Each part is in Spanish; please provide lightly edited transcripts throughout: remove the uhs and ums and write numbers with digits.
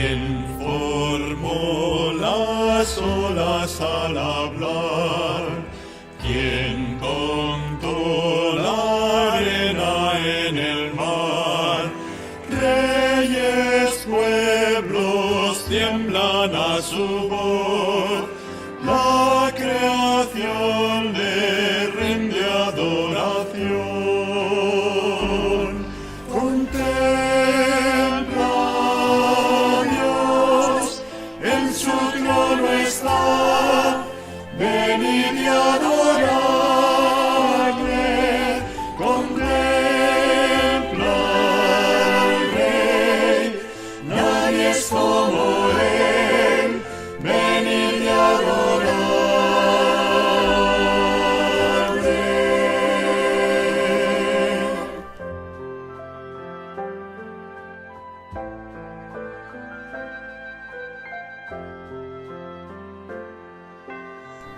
quien formó las olas al hablar, quien contó la arena en el mar. Reyes, pueblos tiemblan a su voz, la creación le rinde adoración. Contempla a Dios, en su trono está, venid y adoradle. Contempla al Rey, nadie es como él, venid y adoradle.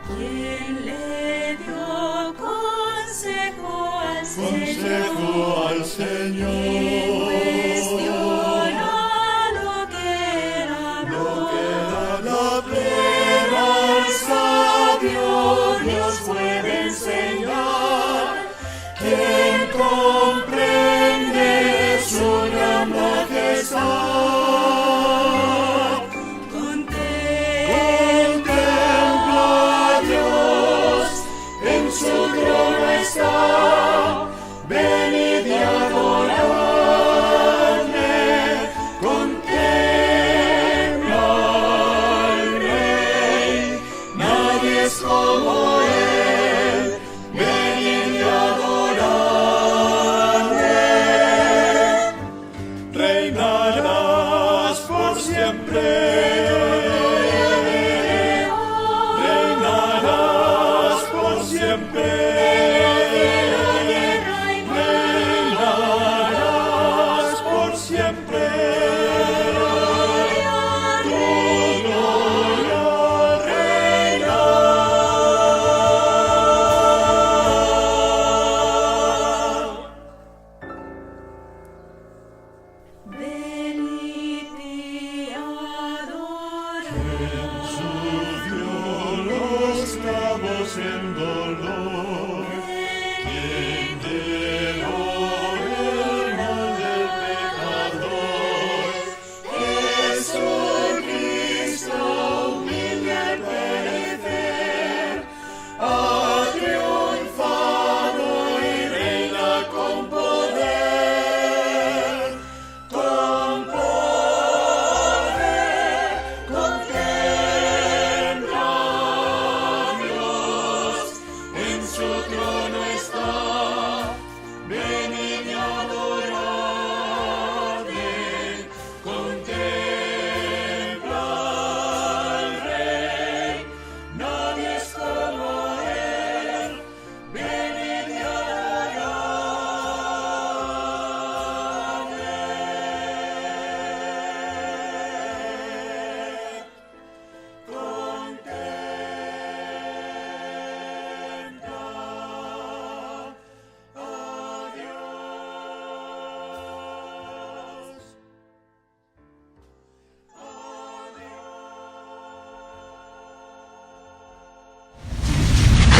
¿Quién le dio consejo al Consejo al Señor, cuestiona lo que lo que habló? da la Pero al sabio Dios puede enseñar, quien comprende su gran majestad. Contempla a Dios, en su trono está, venid y adoradle. Contempla al Rey, nadie es como él, venid y adoradle. reinarás por siempre. Reinarás por siempre. Reinarás por siempre. Tu gloria reinará. Venid y adoradle. Sufrió los clavos en dolor, quien llevó el mal del pecador. Jesucristo, humilde al perecer, ha triunfado y reina con poder. Con poder, contempla a Dios, en su trono está, venid y adoradle. Contempla al Rey, nadie es como él, venid y adoradle. Contempla a Dios.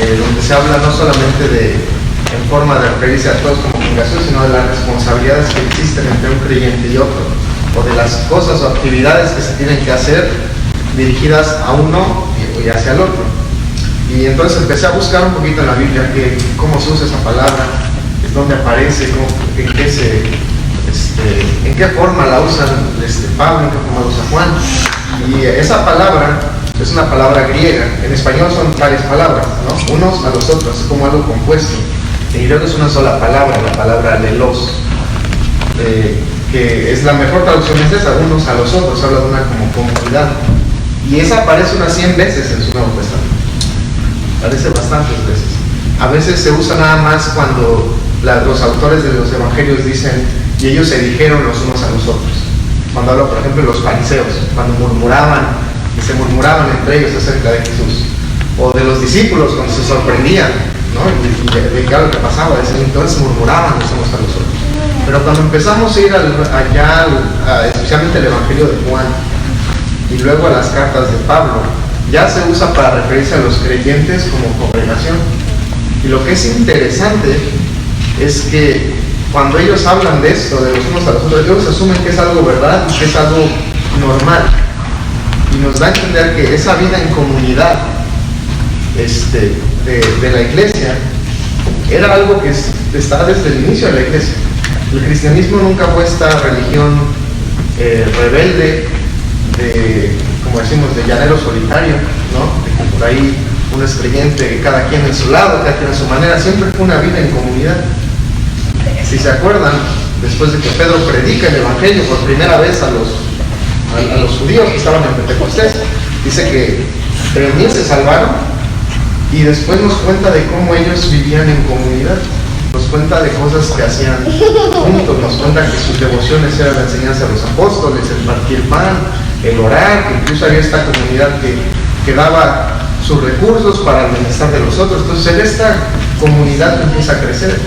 Donde se habla no solamente en forma de referirse a todos como congregación, sino de las responsabilidades que existen entre un creyente y otro, o de las cosas o actividades que se tienen que hacer dirigidas a uno y hacia el otro. Y entonces empecé a buscar un poquito en la Biblia cómo se usa esa palabra, dónde aparece, en qué forma la usan Pablo, en qué forma la usa Juan. Y esa palabra es una palabra griega. En español son varias palabras, ¿no? Unos a los otros, es como algo compuesto. En griego es una sola palabra, la palabra lelos, que es la mejor traducción, es esa, unos a los otros, habla de una como comunidad. Y esa aparece unas 100 veces en su Nuevo Testamento. Aparece bastantes veces. A veces se usa nada más cuando los autores de los evangelios dicen, y ellos se dijeron los unos a los otros. Cuando habla, por ejemplo, de los fariseos, cuando murmuraban, y se murmuraban entre ellos acerca de Jesús. O de los discípulos, cuando se sorprendían, ¿no? Y de lo que pasaba, entonces murmuraban los unos a los otros. Pero cuando empezamos a ir especialmente el Evangelio de Juan, y luego a las cartas de Pablo, ya se usa para referirse a los creyentes como congregación. Y lo que es interesante es que cuando ellos hablan de esto, de los unos a los otros, ellos asumen que es algo verdad y que es algo normal. Y nos da a entender que esa vida en comunidad de la iglesia era algo que está desde el inicio de la iglesia. El cristianismo nunca fue esta religión rebelde, como decimos, de llanero solitario, ¿no? De que por ahí uno es creyente, cada quien en su lado, cada quien a su manera. Siempre fue una vida en comunidad. Si se acuerdan, después de que Pedro predica el Evangelio por primera vez a los judíos que estaban en Pentecostés, dice que 3,000 se salvaron, y después nos cuenta de cómo ellos vivían en comunidad. Nos cuenta de cosas que hacían juntos, nos cuenta que sus devociones eran la enseñanza de los apóstoles, el partir pan, el orar, que incluso había esta comunidad que daba sus recursos para el bienestar de los otros. Entonces en esta comunidad empieza a crecer.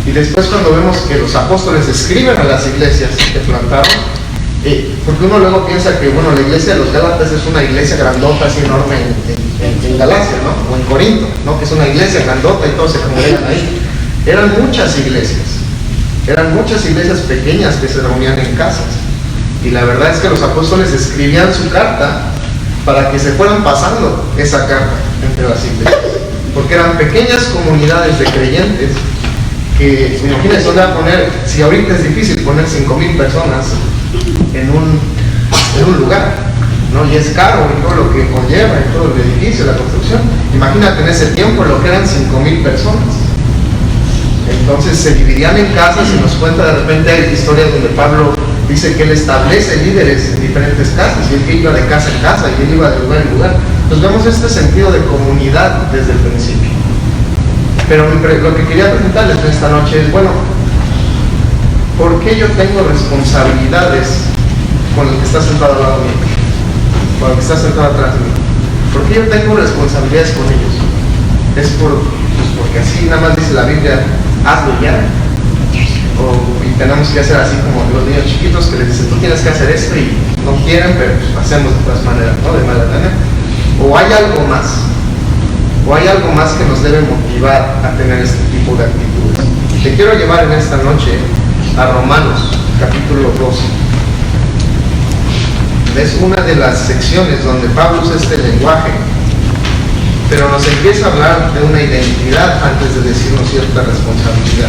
Y después cuando vemos que los apóstoles escriben a las iglesias que plantaron, porque uno luego piensa que, bueno, la iglesia de los Gálatas es una iglesia grandota, así enorme en Galacia, ¿no? O en Corinto, ¿no? Que es una iglesia grandota y todos se congregan ahí. Eran muchas iglesias pequeñas que se reunían en casas. Y la verdad es que los apóstoles escribían su carta para que se fueran pasando esa carta entre las iglesias. Porque eran pequeñas comunidades de creyentes que, imagínense, ¿dónde va a poner? Si ahorita es difícil poner 5,000 personas en un lugar, ¿no? Y es caro y todo lo que conlleva, y todo el edificio, la construcción. Imagínate en ese tiempo lo que eran 5,000 personas. Entonces se dividían en casas, y nos cuenta de repente hay historias donde Pablo dice que él establece líderes en diferentes casas, y él que iba de casa en casa, y él iba de lugar en lugar. Entonces vemos este sentido de comunidad desde el principio. Pero lo que quería preguntarles esta noche es, bueno, ¿por qué yo tengo responsabilidades con el que está sentado al lado mío? Con el que está sentado atrás de mí. ¿Por qué yo tengo responsabilidades con ellos? Es porque así nada más dice la Biblia, hazlo ya. Y tenemos que hacer así como los niños chiquitos que les dicen, tú tienes que hacer esto, y no quieren, pero pues hacemos de todas maneras, ¿no? De mala gana. O hay algo más. O hay algo más que nos debe motivar a tener este tipo de actitudes. Te quiero llevar en esta noche a Romanos, capítulo 12. Es una de las secciones donde Pablo usa este lenguaje, pero nos empieza a hablar de una identidad antes de decirnos cierta responsabilidad.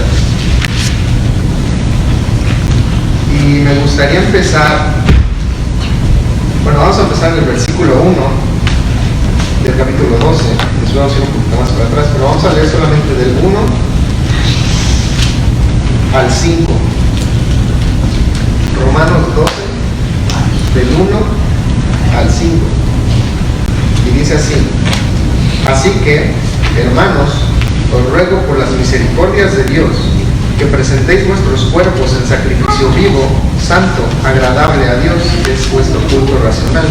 Y me gustaría empezar, bueno, vamos a empezar en el versículo 1 del capítulo 12, nos vamos a ir un poquito más para atrás, pero vamos a leer solamente del 1 al 5. Romanos 12, del 1 al 5. Y dice así: así que, hermanos, os ruego por las misericordias de Dios, que presentéis vuestros cuerpos en sacrificio vivo, santo, agradable a Dios, que es vuestro culto racional.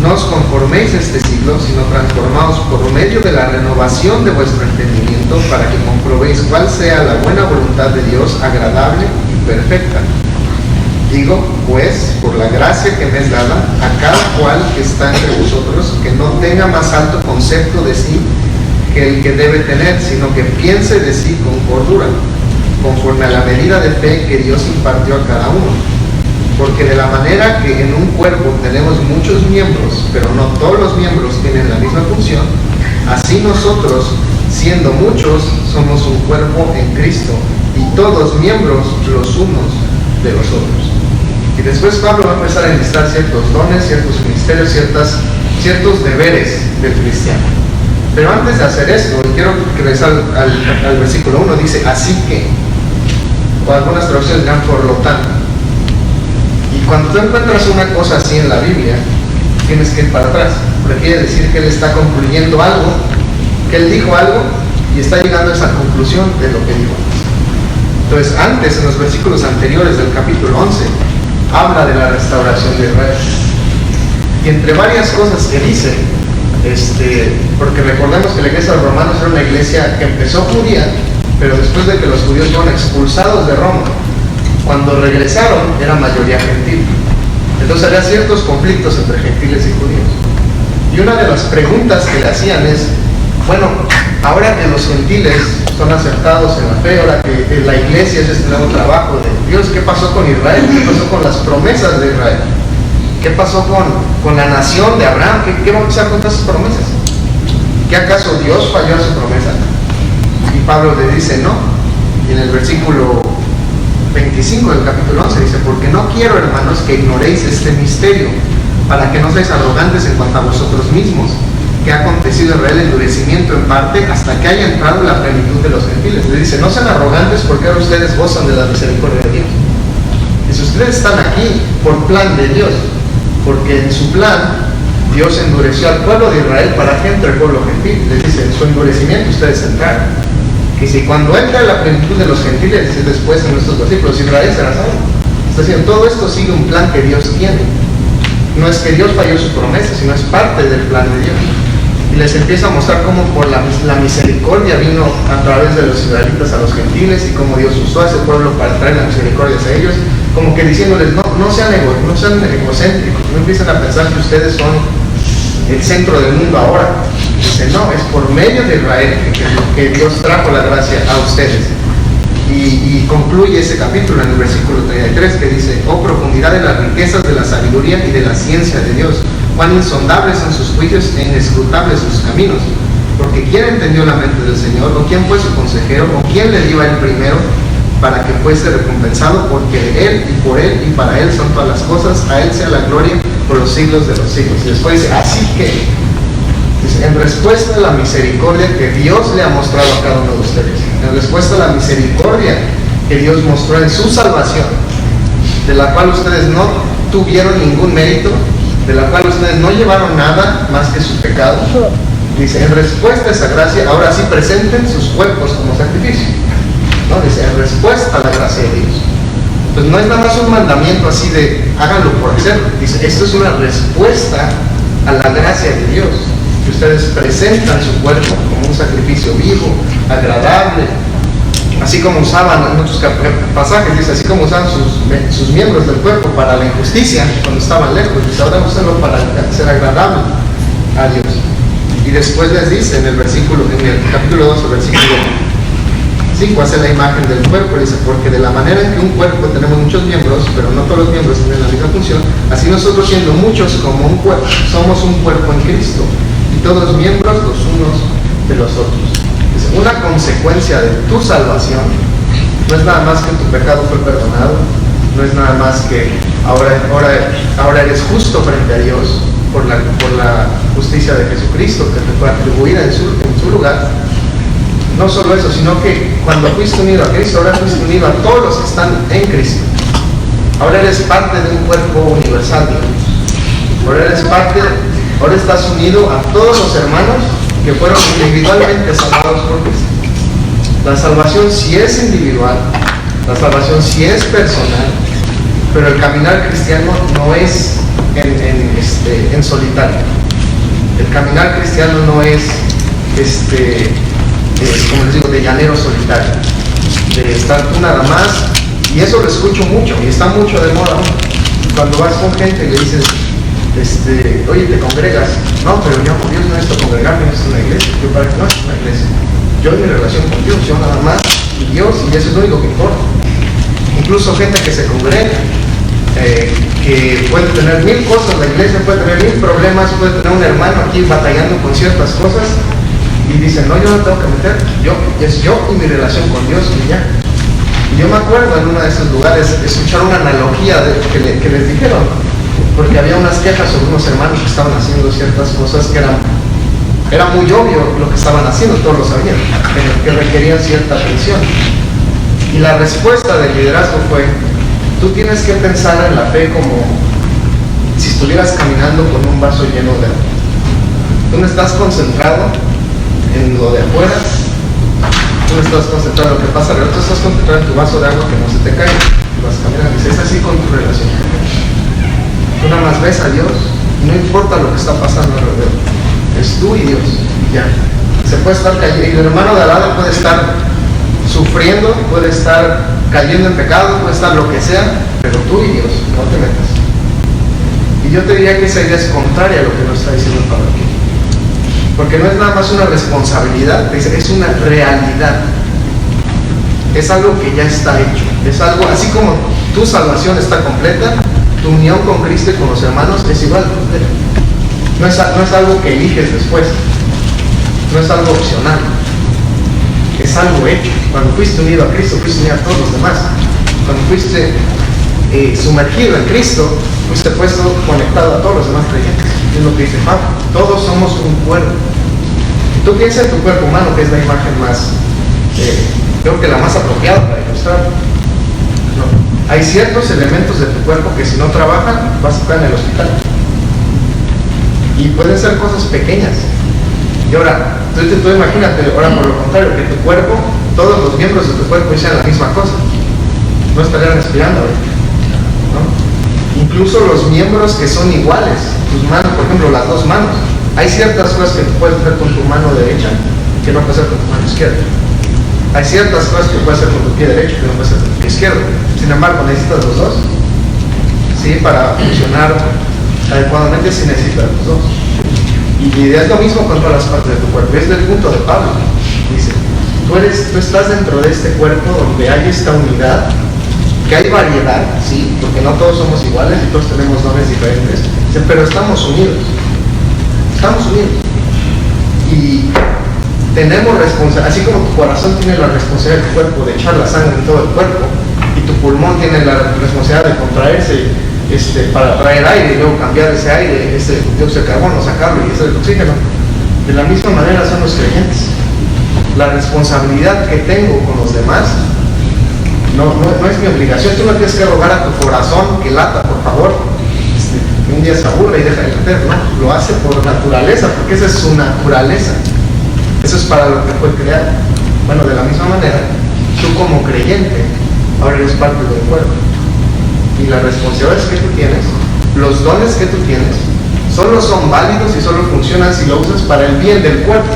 No os conforméis a este siglo, sino transformaos por medio de la renovación de vuestro entendimiento, para que comprobéis cuál sea la buena voluntad de Dios, agradable y perfecta. Digo, pues, por la gracia que me es dada, a cada cual que está entre vosotros, que no tenga más alto concepto de sí que el que debe tener, sino que piense de sí con cordura, conforme a la medida de fe que Dios impartió a cada uno. Porque de la manera que en un cuerpo tenemos muchos miembros, pero no todos los miembros tienen la misma función, así nosotros, siendo muchos, somos un cuerpo en Cristo, y todos miembros los unos de los otros. Y después Pablo va a empezar a enlistar ciertos dones, ciertos ministerios, ciertos deberes del cristiano. Pero antes de hacer esto, quiero regresar al versículo 1, dice, así que, o algunas traducciones dirán por lo tanto. Y cuando tú encuentras una cosa así en la Biblia, tienes que ir para atrás, porque quiere decir que él está concluyendo algo, que él dijo algo, y está llegando a esa conclusión de lo que dijo. Entonces, antes, en los versículos anteriores del capítulo 11, habla de la restauración de Israel. Y entre varias cosas que dice, porque recordemos que la iglesia de los romanos era una iglesia que empezó judía, pero después de que los judíos fueron expulsados de Roma, cuando regresaron era mayoría gentil. Entonces había ciertos conflictos entre gentiles y judíos. Y una de las preguntas que le hacían es, bueno, ahora que los gentiles son aceptados en la fe, ahora que la iglesia es este nuevo trabajo de Dios, ¿qué pasó con Israel? ¿Qué pasó con las promesas de Israel? ¿Qué pasó con la nación de Abraham? ¿Qué va a pasar con todas esas promesas? ¿Qué acaso Dios falló a su promesa? Y Pablo le dice, no. Y en el versículo 25 del capítulo 11 dice, porque no quiero, hermanos, que ignoréis este misterio, para que no seáis arrogantes en cuanto a vosotros mismos, que ha acontecido en Israel el endurecimiento en parte hasta que haya entrado la plenitud de los gentiles. Le dice, no sean arrogantes porque ahora ustedes gozan de la misericordia de Dios. Y si ustedes están aquí por plan de Dios, porque en su plan Dios endureció al pueblo de Israel para que entre el pueblo gentil. Les dice, en su endurecimiento ustedes entraron. Y si cuando entra la plenitud de los gentiles, dice después en nuestros versículos, Israel será salvo. Está diciendo, todo esto sigue un plan que Dios tiene. No es que Dios falló su promesa, sino es parte del plan de Dios. Y les empieza a mostrar cómo por la misericordia vino a través de los israelitas a los gentiles y cómo Dios usó a ese pueblo para traer la misericordia hacia ellos, como que diciéndoles, no sean egocéntricos, no empiecen a pensar que ustedes son el centro del mundo ahora. Dice, no, es por medio de Israel que Dios trajo la gracia a ustedes. Y concluye ese capítulo en el versículo 33 que dice, oh profundidad de las riquezas de la sabiduría y de la ciencia de Dios, cuán insondables son sus juicios e inescrutables sus caminos. Porque ¿quién entendió la mente del Señor? ¿O quién fue su consejero? ¿O quién le dio a él primero para que fuese recompensado? Porque de él y por él y para él son todas las cosas, a él sea la gloria por los siglos de los siglos. Y después dice, así que, dice, en respuesta a la misericordia que Dios le ha mostrado a cada uno de ustedes, en respuesta a la misericordia que Dios mostró en su salvación, de la cual ustedes no tuvieron ningún mérito, de la cual ustedes no llevaron nada más que su pecado, dice, en respuesta a esa gracia, ahora sí presenten sus cuerpos como sacrificio. ¿No? Dice, en respuesta a la gracia de Dios. Pues no es nada más un mandamiento así de háganlo por hacerlo. Dice, esto es una respuesta a la gracia de Dios. Que ustedes presentan su cuerpo como un sacrificio vivo, agradable, así como usaban en otros pasajes, dice, así como usaban sus miembros del cuerpo para la injusticia cuando estaban lejos, dice, ahora úsenlo para ser agradable a Dios. Y después les dice en el capítulo 2, versículo 5, hace la imagen del cuerpo, dice, porque de la manera en que un cuerpo tenemos muchos miembros, pero no todos los miembros tienen la misma función, así nosotros siendo muchos como un cuerpo, somos un cuerpo en Cristo, y todos miembros los unos de los otros. Dice, una consecuencia de tu salvación no es nada más que tu pecado fue perdonado, no es nada más que ahora eres justo frente a Dios por la justicia de Jesucristo que te fue atribuida en su lugar. No solo eso, sino que cuando fuiste unido a Cristo, ahora fuiste unido a todos los que están en Cristo. Ahora eres parte de un cuerpo universal, digamos. Ahora estás unido a todos los hermanos que fueron individualmente salvados por Cristo. La salvación sí es individual, la salvación sí es personal, pero el caminar cristiano no es en solitario. El caminar cristiano no es como les digo, de llanero solitario, de estar tú nada más, y eso lo escucho mucho, y está mucho de moda, ¿no? Cuando vas con gente y le dices, oye, ¿te congregas? No, pero yo por Dios no necesito congregarme, no es una iglesia. Yo para que no es una iglesia. Yo en mi relación con Dios, yo nada más, y Dios, y eso es lo único que importa. Incluso gente que se congrega, que puede tener 1000 cosas, la iglesia puede tener 1000 problemas, puede tener un hermano aquí batallando con ciertas cosas, y dicen, no, yo no tengo que meter, es yo y mi relación con Dios y ya. Y yo me acuerdo en uno de esos lugares escuchar una analogía que les dijeron, porque había unas quejas sobre unos hermanos que estaban haciendo ciertas cosas que era muy obvio lo que estaban haciendo, todos lo sabían, que requerían cierta atención. Y la respuesta del liderazgo fue, tú tienes que pensar en la fe como si estuvieras caminando con un vaso lleno de agua. Tú no estás concentrado en lo de afuera, tú no estás concentrado en lo que pasa alrededor, tú estás concentrado en tu vaso de agua que no se te caiga, y vas caminando. Es así con tu relación con Dios. Tú nada más ves a Dios y no importa lo que está pasando alrededor, es tú y Dios, y ya. Se puede estar cayendo, y el hermano de al lado puede estar sufriendo, puede estar cayendo en pecado, puede estar lo que sea, pero tú y Dios, no te metas. yo te diría que esa idea es contraria a lo que nos está diciendo Pablo aquí. Porque no es nada más una responsabilidad, es una realidad. Es algo que ya está hecho. Es algo, así como tu salvación está completa, tu unión con Cristo y con los hermanos es igual completa. No es algo que eliges después. No es algo opcional. Es algo hecho. Cuando fuiste unido a Cristo, fuiste unido a todos los demás. Cuando fuiste sumergido en Cristo, fuiste puesto conectado a todos los demás creyentes. Es lo que dice Pablo. Todos somos un cuerpo. Y tú piensas en tu cuerpo humano, que es la imagen más, creo que la más apropiada para ilustrar. No. Hay ciertos elementos de tu cuerpo que si no trabajan, vas a estar en el hospital. Y pueden ser cosas pequeñas. Y ahora, tú imagínate, ahora por lo contrario, que tu cuerpo, todos los miembros de tu cuerpo hicieran la misma cosa. No estarían respirando ahorita, ¿no? Incluso los miembros que son iguales, tus manos, por ejemplo, las dos manos. Hay ciertas cosas que tú puedes hacer con tu mano derecha que no puedes hacer con tu mano izquierda. Hay ciertas cosas que puedes hacer con tu pie derecho que no puedes hacer con tu pie izquierdo. Sin embargo, necesitas los dos. Sí, para funcionar adecuadamente sí necesitas los dos. Y es lo mismo con todas las partes de tu cuerpo. Es del punto de Pablo. Dice, tú estás dentro de este cuerpo donde hay esta unidad, que hay variedad, sí, porque no todos somos iguales y todos tenemos dones diferentes, pero estamos unidos. Estamos unidos. Y tenemos responsabilidad, así como tu corazón tiene la responsabilidad de tu cuerpo de echar la sangre en todo el cuerpo, y tu pulmón tiene la responsabilidad de contraerse para traer aire y luego cambiar ese aire, ese dióxido de carbono, sacarlo y ese oxígeno. De la misma manera son los creyentes. La responsabilidad que tengo con los demás no es mi obligación. Tú no tienes que rogar a tu corazón que lata, por favor. Un día se aburre y deja de latir, no, lo hace por naturaleza, porque esa es su naturaleza. Eso es para lo que fue creado. Bueno, de la misma manera, tú como creyente, ahora eres parte del cuerpo. Y las responsabilidades que tú tienes, los dones que tú tienes, solo son válidos y solo funcionan si lo usas para el bien del cuerpo.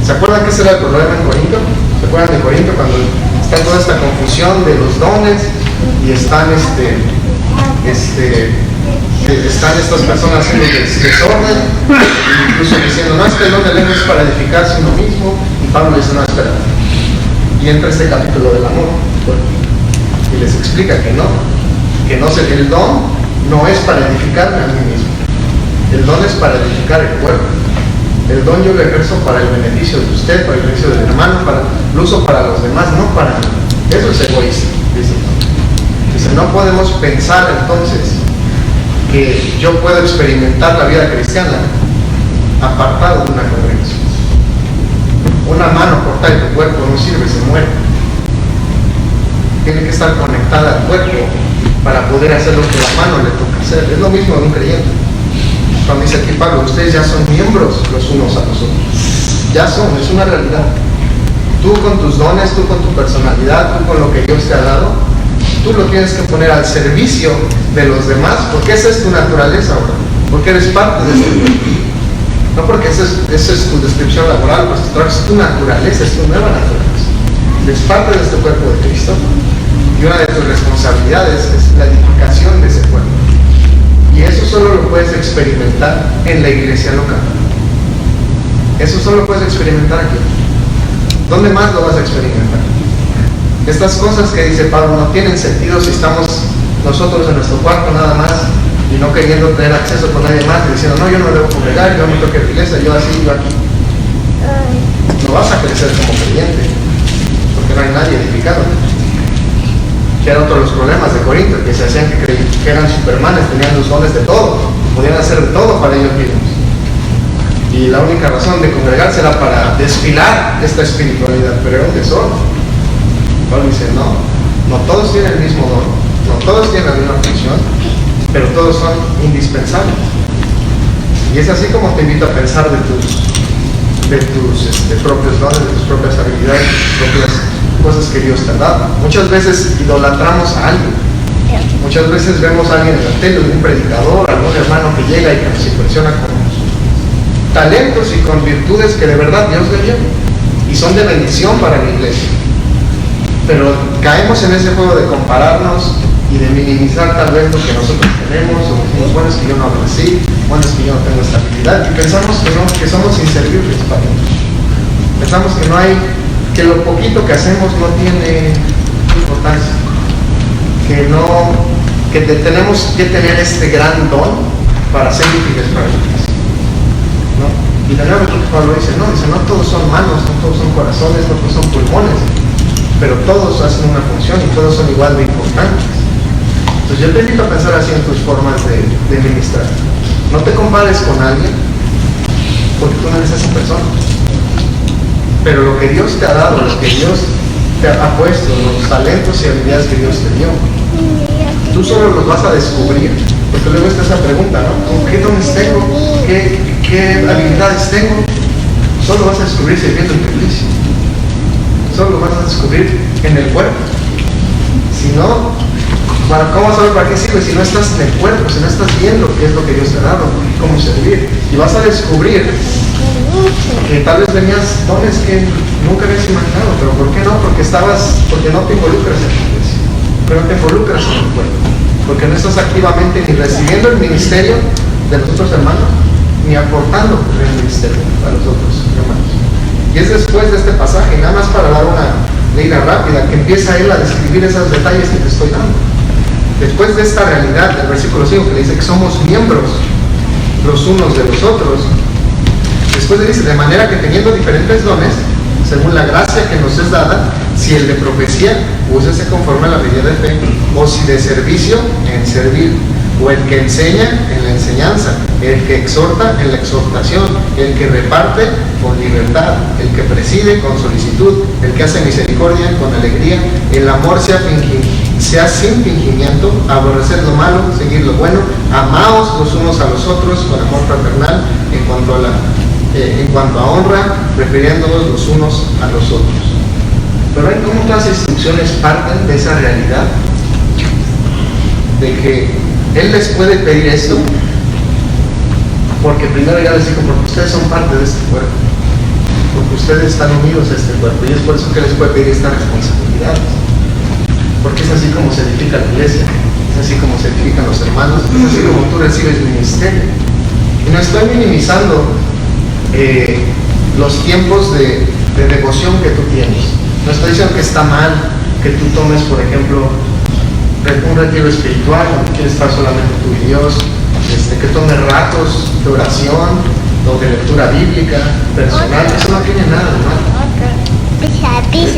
¿Se acuerdan que ese era el problema en Corinto? ¿Se acuerdan de Corinto cuando está toda esta confusión de los dones y están estas personas haciendo desorden, incluso diciendo, no, es que el don de lengua es para edificarse uno mismo, y Pablo dice, no, espera. Y entra este capítulo del amor, y les explica que no el don no es para edificarme a mí mismo, el don es para edificar el cuerpo. El don yo lo ejerzo para el beneficio de usted, para el beneficio del hermano, lo uso para los demás, no para mí. Eso es egoísta, dice, no podemos pensar entonces que yo puedo experimentar la vida cristiana apartado de una congregación. Una mano cortada de tu cuerpo no sirve, se muere. Tiene que estar conectada al cuerpo para poder hacer lo que la mano le toca hacer. Es lo mismo de un creyente. Cuando dice aquí Pablo, ustedes ya son miembros los unos a los otros. Ya son, es una realidad. Tú con tus dones, tú con tu personalidad, tú con lo que Dios te ha dado, tú lo tienes que poner al servicio de los demás, porque esa es tu naturaleza ahora, porque eres parte de este cuerpo. No porque esa es tu descripción laboral, pues es tu naturaleza, es tu nueva naturaleza. Eres parte de este cuerpo de Cristo, y una de tus responsabilidades es la edificación de ese cuerpo. Y eso solo lo puedes experimentar en la iglesia local. Eso solo lo puedes experimentar aquí. ¿Dónde más lo vas a experimentar? Estas cosas que dice Pablo no tienen sentido si estamos nosotros en nuestro cuarto nada más y no queriendo tener acceso con nadie más y diciendo, no, yo no debo congregar, yo no toque la iglesia, yo así, yo aquí. No vas a crecer como creyente, porque no hay nadie edificado. Que eran otros los problemas de Corinto, que se hacían que eran supermanes, tenían los dones de todo, podían hacer de todo para ellos mismos. Y la única razón de congregarse era para desfilar esta espiritualidad, pero era un desorden. Pablo dice, no todos tienen el mismo don, no todos tienen la misma función, pero todos son indispensables. Y es así como te invito a pensar de tus propios dones, de tus propias habilidades, de tus propias cosas que Dios te ha dado. Muchas veces idolatramos a alguien. Muchas veces vemos a alguien en la tele, un predicador, algún hermano que llega y que nos impresiona con talentos y con virtudes que de verdad Dios le dio y son de bendición para la iglesia. Pero caemos en ese juego de compararnos y de minimizar tal vez lo que nosotros tenemos, o decimos, bueno, es que yo no hablo así, bueno, es que yo no tengo estabilidad, y pensamos que no, que somos inservibles para Dios. Pensamos que no hay, que lo poquito que hacemos no tiene importancia, que tenemos que tener este gran don para ser útiles para Dios, ¿no? Y de nuevo Pablo dice, no todos son manos, no todos son corazones, no todos son pulmones, pero todos hacen una función y todos son igual de importantes. Entonces yo te invito a pensar así en tus formas de ministrar. No te compares con alguien, porque tú no eres esa persona. Pero lo que Dios te ha dado, lo que Dios te ha puesto, los talentos y habilidades que Dios te dio, tú solo los vas a descubrir, porque luego está esa pregunta, ¿no? ¿Qué dones tengo? ¿Qué habilidades tengo? Solo vas a descubrir sirviendo en tu iglesia. Solo lo vas a descubrir en el cuerpo. Si no, ¿cómo vas a saber para qué sirve si no estás en el cuerpo, si no estás viendo qué es lo que Dios te ha dado, cómo servir? Y vas a descubrir que tal vez tenías dones que nunca habías imaginado, pero ¿por qué no? Porque no te involucras en la iglesia, pero te involucras en el cuerpo, porque no estás activamente ni recibiendo el ministerio de los otros hermanos, ni aportando el ministerio a los otros hermanos. Y es después de este pasaje, nada más para dar una leída rápida, que empieza él a describir esos detalles que te estoy dando. Después de esta realidad del versículo 5, que le dice que somos miembros los unos de los otros, después le dice, de manera que teniendo diferentes dones, según la gracia que nos es dada, si el de profecía, úsese conforme a la medida de fe, o si de servicio, en servir, o el que enseña, en la enseñanza, el que exhorta, en la exhortación, el que reparte, con libertad, el que preside, con solicitud, el que hace misericordia, con alegría, el amor sea sin fingimiento, aborrecer lo malo, seguir lo bueno, amaos los unos a los otros con amor fraternal, en cuanto a honra, refiriéndonos los unos a los otros. Pero ven cómo todas las instrucciones parten de esa realidad, de que Él les puede pedir esto, porque primero ya les dijo, porque ustedes son parte de este cuerpo, porque ustedes están unidos a este cuerpo, y es por eso que les puede pedir estas responsabilidades, porque es así como se edifica la iglesia, es así como se edifican los hermanos, es así como tú recibes ministerio. Y no estoy minimizando los tiempos de devoción que tú tienes, no estoy diciendo que está mal que tú tomes, por ejemplo, un retiro espiritual donde quieres estar solamente tú y Dios, que tomes ratos de oración o de lectura bíblica personal. Eso no tiene nada de malo,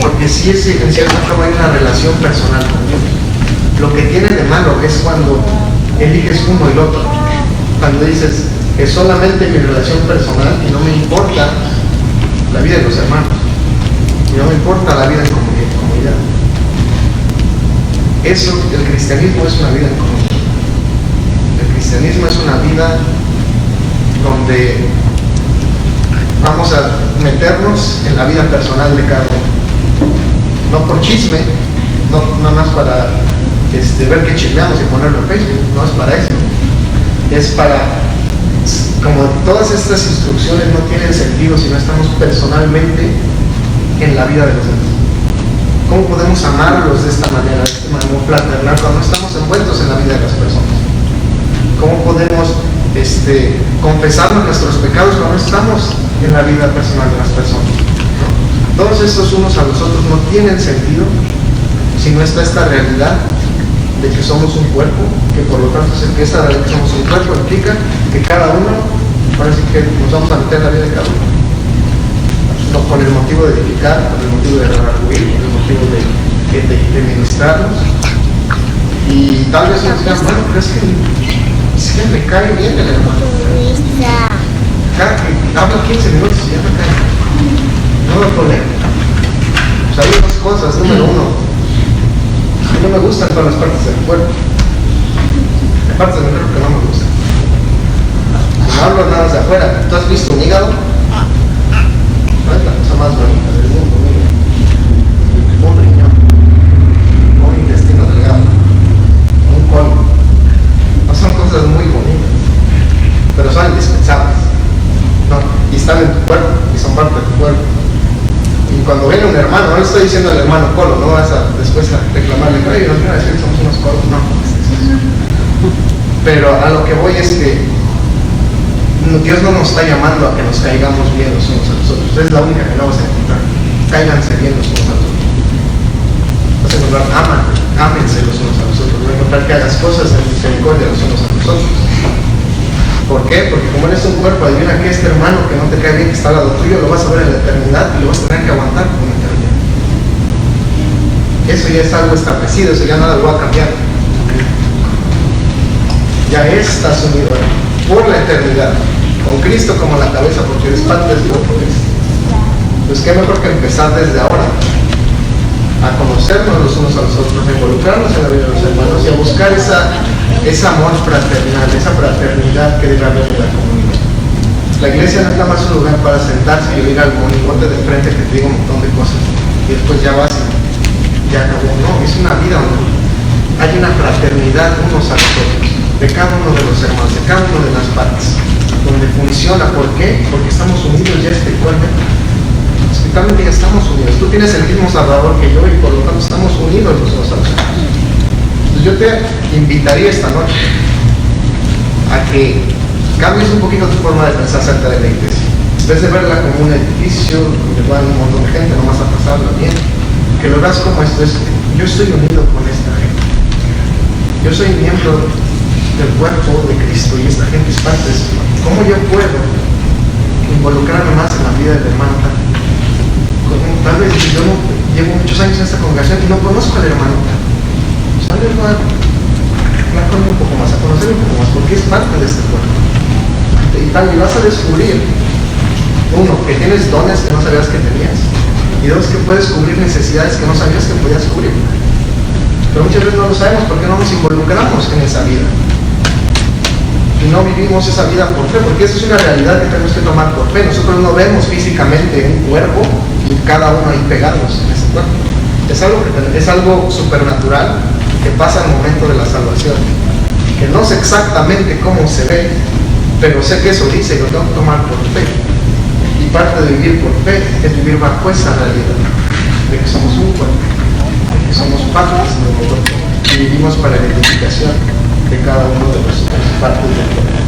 porque sí es en cierta forma hay una relación personal con Dios. Lo que tiene de malo es cuando eliges uno y el otro, cuando dices que solamente mi relación personal y no me importa la vida de los hermanos, y no me importa la vida en comunidad. Eso, el cristianismo es una vida en comunidad. El cristianismo es una vida donde vamos a meternos en la vida personal de cada uno. No por chisme, no nada más para ver que chismeamos y ponerlo en Facebook, no es para eso. Es para, como todas estas instrucciones no tienen sentido si no estamos personalmente en la vida de los demás. ¿Cómo podemos amarlos de esta manera, de este amor fraternal, cuando estamos envueltos en la vida de las personas? ¿Cómo podemos confesarnos nuestros pecados cuando estamos en la vida personal de las personas? ¿No? Todos estos unos a los otros no tienen sentido si no está esta realidad de que somos un cuerpo, que por lo tanto que esta realidad de que somos un cuerpo implica que cada uno, ahora sí que nos vamos a meter en la vida de cada uno. No con el motivo de edificar, con el motivo de redarguir, con el motivo de ministrarnos. Y tal vez nos digan, bueno, pero es que me cae bien el hermano. Cada que habla 15 minutos y ya me cae. No hay problema. Pues hay dos cosas. Número uno, a mí no me gustan todas las partes del cuerpo. Hay partes del cuerpo que no me gustan. No hablo nada de afuera. ¿Tú has visto un hígado? No es la cosa más bonita del mundo, mira. Un riñón, un intestino delgado, un colon. No son cosas muy bonitas, pero son indispensables, ¿no? Y están en tu cuerpo, y son parte de tu cuerpo. Y cuando viene un hermano, no le estoy diciendo al hermano Colo, no vas a después a reclamarle, oye, nos viene a decir que somos unos colos, no. Pero a lo que voy es que Dios no nos está llamando a que nos caigamos bien los unos a los otros. Es la única que no vas a encontrar. Cáiganse bien los unos a los otros. Vas a encontrar, ámense los unos a los otros. Vas a encontrar que hagas cosas en misericordia los unos a los otros. ¿Por qué? Porque como eres un cuerpo, adivina que este hermano que no te cae bien, que está al lado tuyo, lo vas a ver en la eternidad y lo vas a tener que aguantar por la eternidad. Eso ya es algo establecido, eso ya nada lo va a cambiar. Ya estás unido por la eternidad, con Cristo como la cabeza, porque eres parte del cuerpo de Cristo. Pues qué mejor que empezar desde ahora a conocernos los unos a los otros, a involucrarnos en la vida de los hermanos y a buscar ese amor fraternal, esa fraternidad que debe haber en la comunidad. La iglesia no es nada más un lugar para sentarse y oír al monigote de frente que te diga un montón de cosas y después ya vas y ya acabó. No, es una vida donde hay una fraternidad unos a los otros, de cada uno de los hermanos, de cada una de las partes, donde funciona. ¿Por qué? Porque estamos unidos ya espiritualmente. Espiritualmente ya estamos unidos. Tú tienes el mismo Salvador que yo y por lo tanto estamos unidos los unos a los otros. Entonces yo te invitaría esta noche a que cambies un poquito tu forma de pensar acerca de la iglesia. En vez de verla como un edificio donde van un montón de gente nomás a pasarla bien, que lo veas como esto es: yo estoy unido con esta gente. Yo soy miembro del cuerpo de Cristo y esta gente es parte de eso. ¿Cómo yo puedo involucrarme más en la vida del hermano? Tal vez yo no llevo muchos años en esta congregación y no conozco al hermano. Tal vez voy a hablar con él un poco más, a conocer un poco más, porque es parte de este cuerpo. Y tal, y vas a descubrir, uno, que tienes dones que no sabías que tenías, y dos, que puedes cubrir necesidades que no sabías que podías cubrir. Pero muchas veces no lo sabemos porque no nos involucramos en esa vida. Y no vivimos esa vida por fe, porque esa es una realidad que tenemos que tomar por fe. Nosotros no vemos físicamente un cuerpo y cada uno ahí pegados en ese cuerpo. Es algo supernatural que pasa en el momento de la salvación, que no sé exactamente cómo se ve, pero sé que eso dice y lo tengo que tomar por fe. Y parte de vivir por fe es vivir bajo esa realidad de que somos un cuerpo, de que somos partes de un cuerpo y vivimos para la identificación de cada uno de los partes del cuerpo.